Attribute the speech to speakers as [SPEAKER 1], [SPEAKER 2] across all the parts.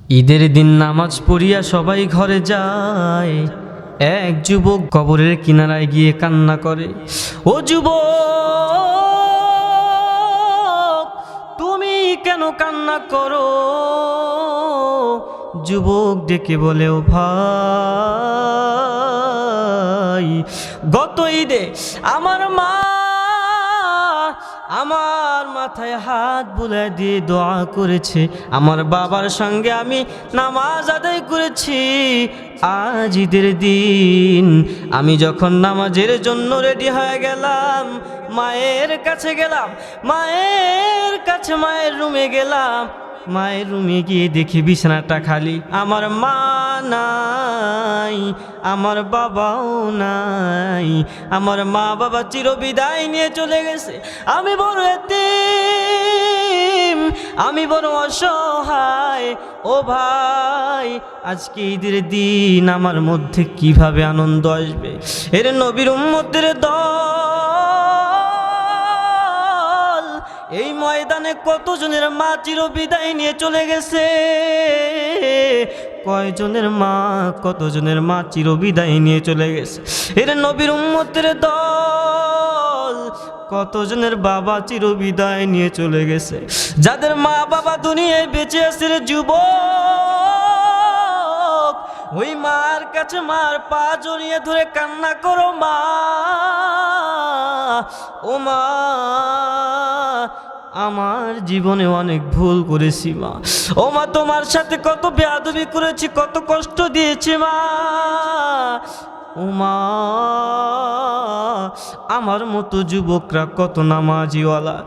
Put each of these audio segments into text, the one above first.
[SPEAKER 1] ঈদের দিন নামাজ পড়িয়া সবাই ঘরে যায়। এক যুবক কবরের কিনারায় গিয়ে কান্না করে, ও যুবক, তুমি কেন কান্না করো? যুবক ডেকে বলে, ও ভাই, গত ঈদে আমার মা আমার মাথায় হাত বুলায় দিয়ে দোয়া করেছে, আমার বাবার সঙ্গে আমি নামাজ আদায় করেছি। আজ ঈদের দিন আমি যখন নামাজের জন্য রেডি হয়ে গেলাম, মায়ের কাছে গেলাম, মায়ের রুমে গেলাম, মায়ের রুমে গিয়ে দেখি বিছানাটা খালি, আমার মা নাই, আমার বাবাও নাই, আমার মা বাবা চিরবিদায় নিয়ে চলে গেছে। আমি বড় এতিম, আমি বড় অসহায়। ও ভাই, আজকে ঈদের দিন আমার মধ্যে কিভাবে আনন্দ আসবে? এর নবীর উম্মতের দল, এই ময়দানে কতজনের মা চিরবিদায় নিয়ে চলে গেছে? কয়জনের মা, কতজনের মা চিরবিদায় নিয়ে চলে গেছে? এর নবীর উম্মতের দল, কতজনের বাবা চিরবিদায় নিয়ে চলে গেছে? যাদের মা বাবা দুনিয়ায় বেঁচে আছে রে যুবক, ওই মার কাছে মার পা জড়িয়ে ধরে কান্না করো, মা, ও মা, আমার জীবনে অনেক ভুল করেছি মা, ও মা, তোমার সাথে কত বেয়াদবি করেছি, কত কষ্ট দিয়েছি মা, ও মা। আমার মতো যুবকরা কত নামাজিওয়ালা,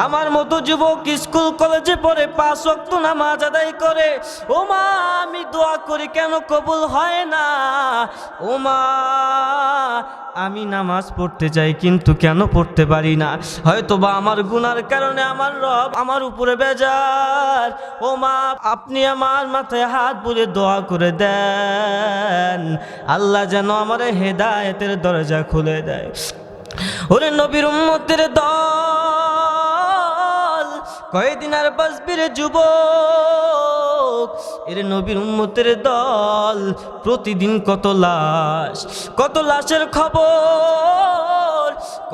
[SPEAKER 1] আমার মতো যুবক স্কুল কলেজে পড়ে 5 ওয়াক্ত নামাজ আদায় করে। ও মা, আমি দোয়া করি কেন কবুল হয় না? ও মা, আমি নামাজ পড়তে চাই কিন্তু কেন পড়তে পারি না? হয়তো বা আমার গুনার কারণে আমার রব আমার উপরে বেজার। ও মা, আপনি আমার মাথায় হাত বুলিয়ে দোয়া করে দেন, আল্লাহ যেন আমার হেদায়েতের দরজা খুলে দেয়। ওরে নবীর উম্মতের দল, কয়দিন আর বাঁচবি রে যুবক? এর নবীর উম্মতের দল, প্রতিদিন কত লাশ, কত লাশের খবর,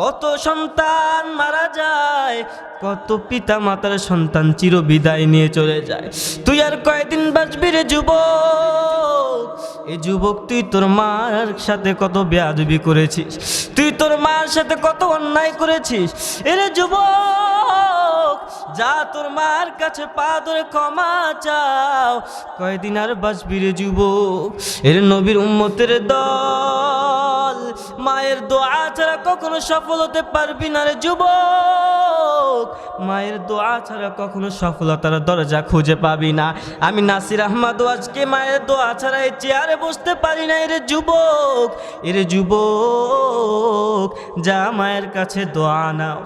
[SPEAKER 1] কত সন্তান মারা যায়, কত পিতা মাতার সন্তান চিরবিদায় নিয়ে চলে যায়। তুই আর কয়দিন বাঁচবি রে যুবক? এ যুবক, তুই তোর মার সাথে কত বেয়াদবি করেছিস, তুই তোর মার সাথে কত অন্যায় করেছিস। এরে যুবক, যা তোর মার কাছে পা ধরে ক্ষমা চাও, কয়দিন আর বাঁচবি রে যুবক? এর নবীর উম্মতের দল, মায়ের দোয়া ছাড়া কখনো সফল হতে পারবি না রে যুবক, মায়ের দোয়া ছাড়া কখনো সফলতার দরজা খুঁজে পাবি না। আমি নাসির আহমদ আজকে মায়ের দোয়া ছাড়া এই চেয়ারে বসতে পারি না। এরে যুবক, এরে যুবক, যা মায়ের কাছে দোয়া নাও।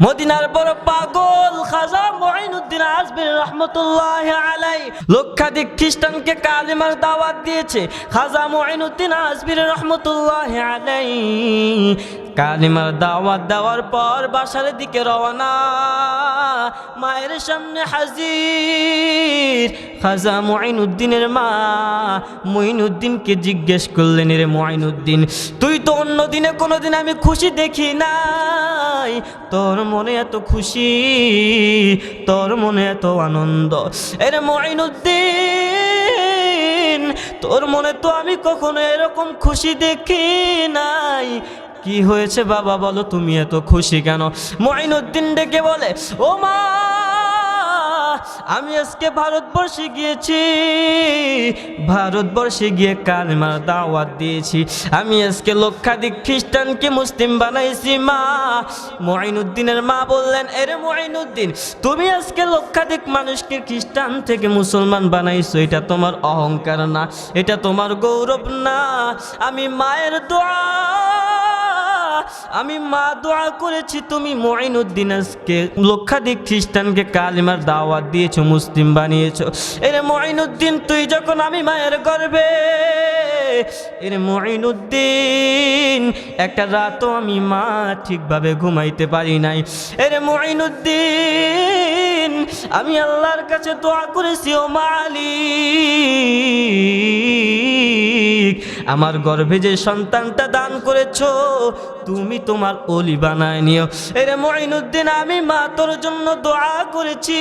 [SPEAKER 1] মদিনার বড় পাগল খাজা মুঈনুদ্দিন আজমির রহমতুল্লাহ আলাইহি লক্ষাধিক খ্রিস্টানকে কালিমার দাওয়াত দিয়েছে। খাজা মুঈনুদ্দিন আজমির রহমতুল্লাহ আলাইহি কালিমার দাওয়াত দেওয়ার পর বাসার দিকে রওনা, মায়ের সামনে হাজির। খাজা মুঈনুদ্দিনের মা মুঈনুদ্দিনকে জিজ্ঞেস করলেন, রে মুঈনুদ্দিন, তুই তো অন্য দিনে কোনোদিন আমি খুশি দেখি নাই, তোর মনে এত খুশি, তোর মনে এত আনন্দ। এরে মুঈনুদ্দিন, তোর মনে তো আমি কখনো এরকম খুশি দেখি নাই। কি হয়েছে বাবা, বলো তুমি এত খুশি কেন? মুঈনুদ্দিন ডেকে বলে, ও মা, আমি আজকে ভারতবর্ষে গিয়েছি, ভারতবর্ষে গিয়ে কালিমার দাওয়াত দিয়েছি, আমি আজকে লক্ষাধিক খ্রিস্টানকে মুসলিম বানাইছি মা। মুঈনুদ্দিনের মা বললেন, এরে মুঈনুদ্দিন, তুমি আজকে লক্ষাধিক মানুষকে খ্রিস্টান থেকে মুসলমান বানাইছো, এটা তোমার অহংকার না, এটা তোমার গৌরব না। আমি মায়ের দোয়া, আমি মা দোয়া করেছি, তুমি মুঈনুদ্দিন আজকে লক্ষাধিক খ্রিস্টানকে কালিমার দাওয়াত দিয়েছো, মুসলিম বানিয়েছো। এরে মুঈনুদ্দিন, তুই যখন আমি মায়ের গর্ভে, এরে মুঈনুদ্দিন, একটা রাতও আমি মা ঠিকভাবে ঘুমাইতে পারি নাই। এরে মুঈনুদ্দিন, আমি আল্লাহর কাছে দোয়া করেছি, ও মালিক, আমার গর্ভে যে সন্তানটা দান করেছো তুমি তোমার ওলি বানায় নিও। এরে মুঈনুদ্দিন, আমি মা তোর জন্য দোয়া করেছি,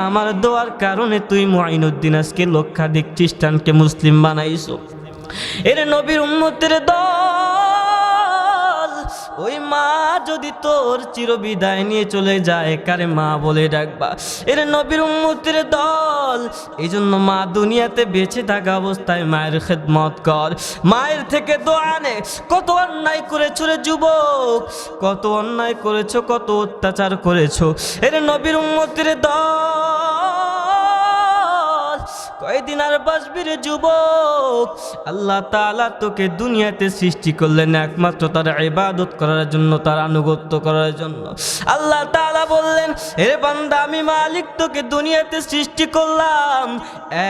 [SPEAKER 1] আমার দোয়ার কারণে তুই মুঈনুদ্দিন আজকে লক্ষাধিক খ্রিস্টানকে মুসলিম বানাইছো। এরে নবীর উম্মতের দল, ওই মা যদি তোর চিরবিদায় নিয়ে চলে যায় কারে মা বলে ডাকবা? এর নবীর উম্মতের দল, এই জন্য মা দুনিয়াতে বেঁচে থাকা অবস্থায় মায়ের খেদমত কর, মায়ের থেকে দোয়া নে। কত অন্যায় করেছো রে যুবক, কত অন্যায় করেছো, কত অত্যাচার করেছো। এর নবীর উম্মতের দল, কয়দিন আর বাঁচবি রে যুবক? আল্লাহ তাআলা তোকে দুনিয়াতে সৃষ্টি করলেন একমাত্র তার ইবাদত করার জন্য, তার আনুগত্য করার জন্য। আল্লাহ তাআলা বললেন, হে বান্দা, আমি মালিক তোকে দুনিয়াতে সৃষ্টি করলাম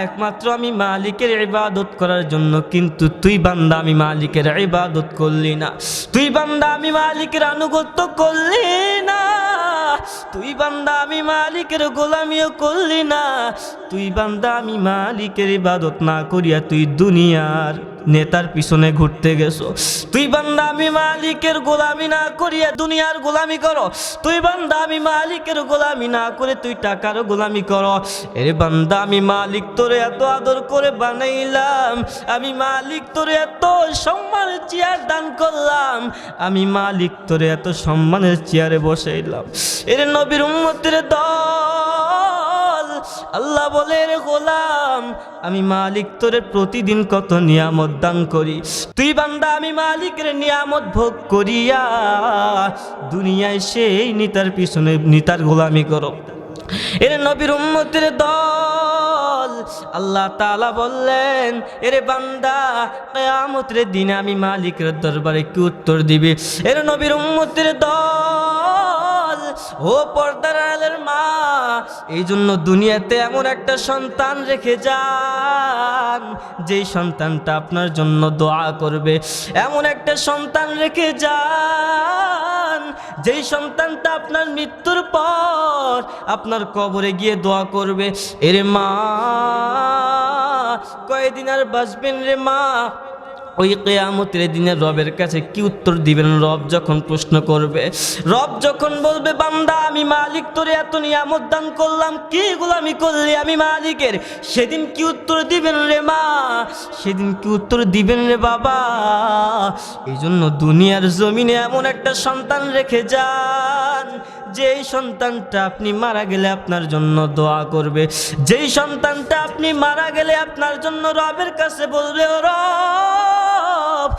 [SPEAKER 1] একমাত্র আমি মালিকের ইবাদত করার জন্য, কিন্তু তুই বান্দা আমি মালিকের ইবাদত করলি না, তুই বান্দা আমি মালিকের আনুগত্য করলি না, তুই বান্দা আমি মালিকের গোলামিও করলি না, তুই বান্দা আমি মালিকের ইবাদত না করিয়া তুই দুনিয়ার নেতার পিছনে ঘুরতে গেছো। তুই বান্দা আমি মালিকের গোলামি না করিয়া দুনিয়ার গোলামি করো, তুই বান্দা আমি মালিকের গোলামি না করে তুই টাকার গোলামি করো। এরে বান্দা, আমি মালিক তোরে এত আদর করে বানাইলাম, আমি মালিক তোরে এত সম্মানের চেয়ার দান করলাম, আমি মালিক তোরে এত সম্মানের চেয়ারে বসাইলাম। এরে নবীর উম্মতের দল, আল্লাহ বলে, রে গোলাম, আমি মালিক তোরে প্রতিদিন কত নিয়ামত দান করি, তুই বান্দা আমি মালিকের নিয়ামত ভোগ করিয়া দুনিয়ায় সেই নিতার পিছনে নিতার গোলামি করো। এর নবীর উম্মতের দল, আল্লাহ তাআলা বললেন, এরে বান্দা, কিয়ামতের দিনে আমি মালিকের দরবারে কি উত্তর দিবে? এর নবীর উম্মতের দল, ও পর্দার আড়ালের মা, এই জন্য দুনিয়াতে এমন একটা সন্তান রেখে যান যেই সন্তানটা আপনার জন্য দোয়া করবে, এমন একটা সন্তান রেখে যান যেই সন্তানটা আপনার মৃত্যুর পর আপনার কবরে গিয়ে দোয়া করবে। এরে মা, কয়দিন আর বাঁচবেন রে মা? ওই কিয়ামতের দিনে রবের কাছে কি উত্তর দিবেন? রব যখন প্রশ্ন করবে, রব যখন বলবে, বান্দা আমি মালিক তোরে এত নিয়ামত দান করলাম, কি গোলামি করলি আমি মালিকের, সেদিন কি উত্তর দিবেন রে মা? সেদিন কি উত্তর দিবেন রে বাবা? এই জন্য দুনিয়ার জমিনে এমন একটা সন্তান রেখে যান যেই সন্তানটা আপনি মারা গেলে আপনার জন্য দোয়া করবে, যেই সন্তানটা আপনি মারা গেলে আপনার জন্য রবের কাছে বলবে, ও রব,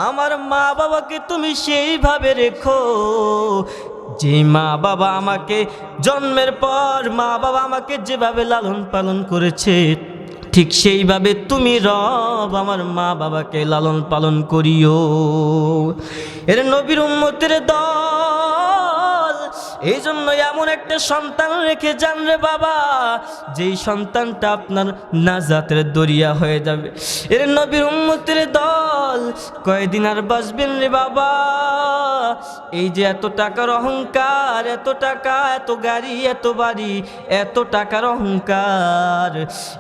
[SPEAKER 1] আমার মা বাবাকে তুমি সেইভাবে রেখো যে মা বাবা আমাকে জন্মের পর মা বাবা আমাকে যেভাবে লালন পালন করেছে, ঠিক সেইভাবে তুমি রব আমার মা বাবাকে লালন পালন করিও। এর নবীর উম্মতের দল, এই জন্য এমন একটা সন্তান রেখে যান রে বাবা, যেই সন্তানটা আপনার নাজাতের দরিয়া হয়ে যাবে। এর নবীর উম্মতের দল, কয়দিন আর বাঁচবেন রে বাবা? এই যে এত টাকার অহংকার, এত টাকা, এত গাড়ি, এত বাড়ি, এত টাকার অহংকার,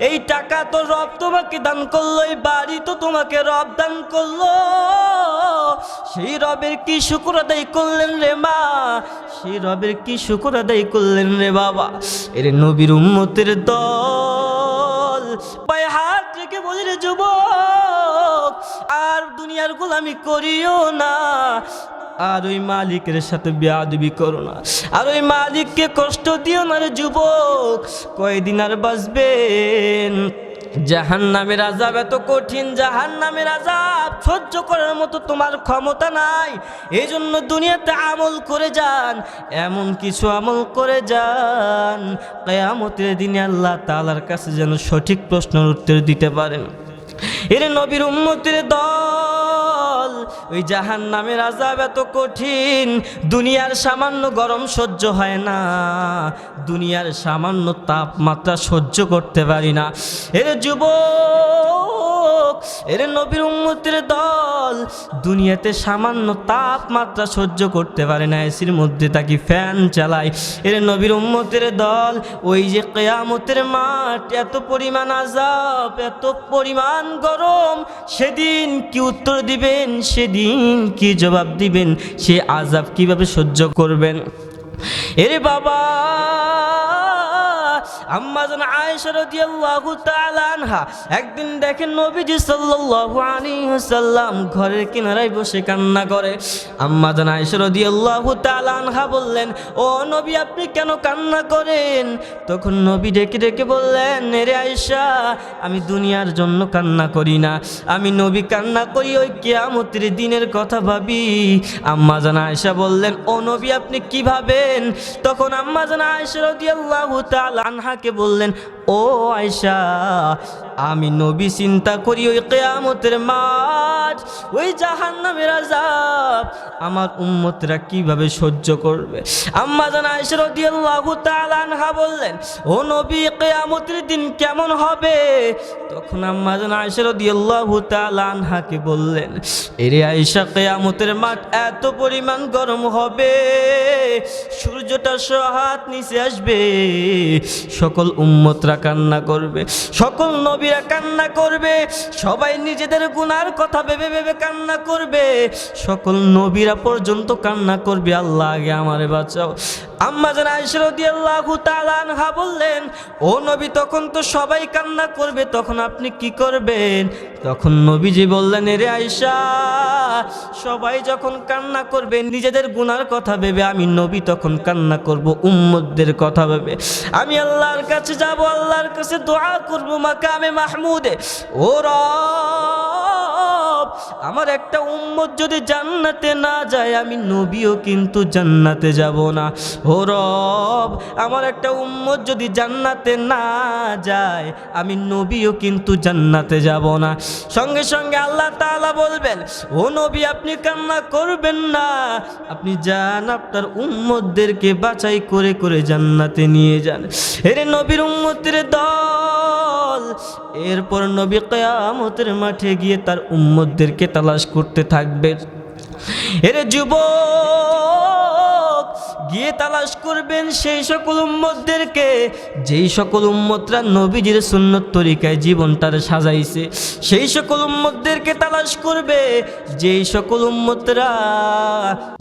[SPEAKER 1] এই টাকা তো রব তোমাকে দান করলো, এই বাড়ি তো তোমাকে রব দান করলো, সেই রবের কি শুকর আদায় করলেন রে মা? সেই রবের কি শুকর আদায় করলেন রে বাবা? এর নবীর উম্মতের দল, পায়ে হাত রেখে বলি রে যুবক, আর দুনিয়ার গোলামি করিও না, আর ওই মালিকের সাথে বেয়াদবি করো না, আর ওই মালিককে কষ্ট দিও না রে যুবক। কয়দিন আর বাঁচবেন? জাহান্নামের আযাব এত কঠিন, জাহান্নামের আযাব সহ্য করার মতো তোমার ক্ষমতা নাই। এই জন্য দুনিয়াতে আমল করে যান, এমন কিছু আমল করে যান কিয়ামতের দিনে আল্লাহ তাআলার কাছে যেন সঠিক প্রশ্নের উত্তর দিতে পারেন। এর নবীর উম্মতের দল, ওই জাহান্নামের আযাব এত কঠিন, দুনিয়ার সামান্য গরম সহ্য হয় না, দুনিয়ার সামান্য তাপমাত্রা সহ্য করতে পারি না। এর যুবক, এর নবীর উম্মতের দল দুনিয়াতে সামান্য তাপমাত্রা সহ্য করতে পারে না, এসির মধ্যে তাকে ফ্যান চালায়। এর নবীর উম্মতের দল ওই যে কিয়ামতের মাঠ, এত পরিমাণ আযাব, এত পরিমাণ গরম, সেদিন কি উত্তর দিবেন, সেদিন কি জবাব দিবেন, সে আযাব কিভাবে সহ্য করবেন? এরে বাবা, আম্মা জান আয়েশা রাদিয়াল্লাহু তাআলা আনহা একদিন দেখেন নবীজি সাল্লাল্লাহু আলাইহি ওয়াসাল্লাম ঘরের কিনারায় বসে কান্না করে। আম্মা জান আয়েশা রাদিয়াল্লাহু তাআলা আনহা বললেন, ও নবী আপনি কেন কান্না করেন? তখন নবী ডেকে ডেকে বললেন, রে আয়েশা, আমি দুনিয়ার জন্য কান্না করি না, আমি নবী কান্না করি ওই কিয়ামতের দিনের কথা ভাবি। আম্মা জান আয়েশা বললেন, ও নবী আপনি কি ভাবেন? তখন আম্মা জান আয়েশা রাদিয়াল্লাহু তাআলা আনহাকে বললেন, ও আয়েশা, আমি নবী চিন্তা করি ওই কিয়ামতের মাঠ, ওই জাহান্নামের আযাব আমার উম্মতরা কিভাবে সহ্য করবে। আম্মা জান আয়েশা রাদিয়াল্লাহু তাআলা আনহা বললেন, ও নবী কিয়ামতের দিন কেমন হবে? তখন আম্মা জান আয়েশা রাদিয়াল্লাহু তাআলা আনহাকে বললেন, এরে আয়েশা, কিয়ামতের মাঠ এত পরিমাণ গরম হবে, সূর্যটা 100 হাত নিচে আসবে, সকল উম্মতরা কান্না করবে, সকল নবীরা কান্না করবে, সবাই নিজেদের গুনার কথা ভেবে ভেবে কান্না করবে, সকল নবীরা পর্যন্ত কান্না করবে, আল্লাহ আগে আমারে বাঁচাও। আম্মা জান আয়েশা রাদিয়াল্লাহু তাআলা আনহা বললেন, ও নবী তখন তো সবাই কান্না করবে, তখন আপনি কি করবেন? তখন নবীজি বললেন, রে আয়েশা, সবাই যখন কান্না করবে নিজেদের গুনার কথা ভেবে, আমি নবী তখন কান্না করব উম্মতদের কথা ভেবে। আমি আল্লাহর কাছে যাব, আল্লাহর কাছে দোয়া করব মাকামে মাহমুদে, ও রব, আমার একটা উম্মত যদি জান্নাতে না যায়, আমি নবীও কিন্তু জান্নাতে যাব না। ও রব, আমার একটা উম্মত যদি জান্নাতে না যায়, আমি নবীও কিন্তু জান্নাতে যাব না। সঙ্গে সঙ্গে আল্লাহ তাআলা বলবেন, ও নবী আপনি কান্না করবেন না, আপনি যান আপনার উম্মতদেরকে বাছাই করে করে জান্নাতে নিয়ে যান। এর নবীর উম্মতের দল এরপর নবী কিয়ামতের মাঠে গিয়ে তার উম্মতদেরকে তালাশ করতে থাকবে। এর যুবক গিয়ে তালাশ করবেন সেই সকল উম্মতদেরকে, যেই সকল উম্মতরা নবীজির সুন্নত তরিকায় জীবনটারে সাজাইছে, সেই সকল উম্মতদেরকে তালাশ করবে, যেই সকল উম্মতরা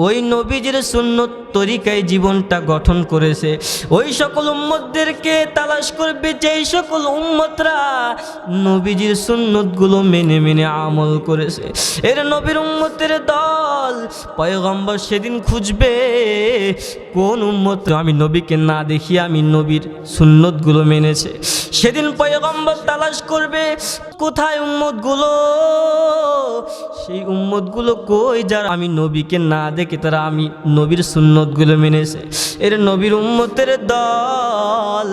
[SPEAKER 1] ওই নবীজির সুন্নত তরিকায় জীবনটা গঠন করেছে, ওই সকল উম্মতদেরকে তালাশ করবে, যেই সকল উম্মতরা নবীজির সুন্নতগুলো মেনে মেনে আমল করেছে। এর নবীর উম্মতের দল পয়গম্বর সেদিন খুঁজবে কোন উম্মত আমি নবীকে না দেখিয়ে আমি নবীর সুন্নতগুলো মেনেছে। সেদিন পয়গম্বর তালাশ করবে কোথায় উম্মতগুলো, সেই উম্মতগুলো কই যারা আমি নবীকে না দেখে তারা আমি নবীর সুন্নতগুলো মেনেছে। এর নবীর উম্মতের দল,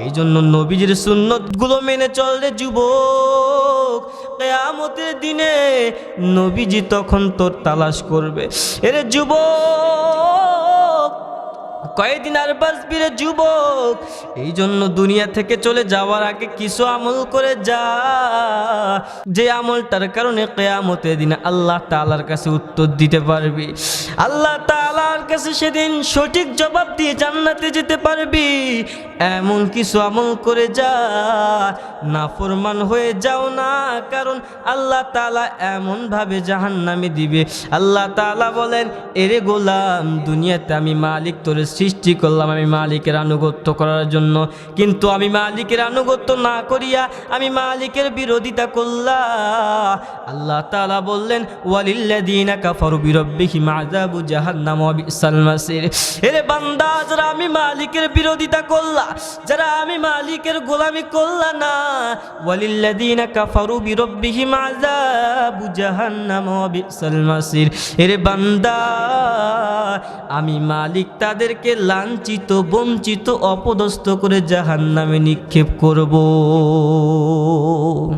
[SPEAKER 1] এই জন্য নবীজির সুন্নতগুলো মেনে চললে যুবক, কিয়ামতের দিনে নবীজি তখন তোর তালাশ করবে। এর যুবক, কয়েকদিন আর বাঁচবি রে যুবক, এই জন্য দুনিয়া থেকে চলে যাওয়ার আগে কিছু আমল করে যা, যে আমলটার কারণে কিয়ামতের দিনে আল্লাহ তাআলার কাছে উত্তর দিতে পারবি, আল্লাহ তাআলার কাছে সেদিন সঠিক জবাব দিয়ে জান্নাতে যেতে পারবি। এমন কিছু আমল করে যা, নাফরমান হয়ে যাও না, কারণ আল্লাহ তাআলা এমনভাবে জাহান্নামে দিবে। আল্লাহ তাআলা বলেন, এরে গোলাম, দুনিয়াতে আমি মালিক তোরে সৃষ্টি করলাম আমি মালিকের আনুগত্য করার জন্য, কিন্তু আমি মালিকের আনুগত্য না করিয়া আমি মালিকের বিরোধিতা করলাম। আল্লাহ তাআলা বললেন, ওয়ালিল্লাযীনা কাফারু বিরাব্বিহিম আযাবু জাহান্নাম ওয়া বিসাল মাসির। এরে বান্দা, যারা আমি মালিকের বিরোধিতা করলা, যারা আমি মালিকের গোলামি করলা না, ওয়ালিল্লাযীনা কাফারু বিরাব্বিহিম আযাবু জাহান্নাম ওয়া বিসাল মাসির। এরে বান্দা, আমি মালিক তাদেরকে লাঞ্ছিত, বঞ্চিত, অপদস্থ করে জাহান্নামে নিক্ষেপ করব।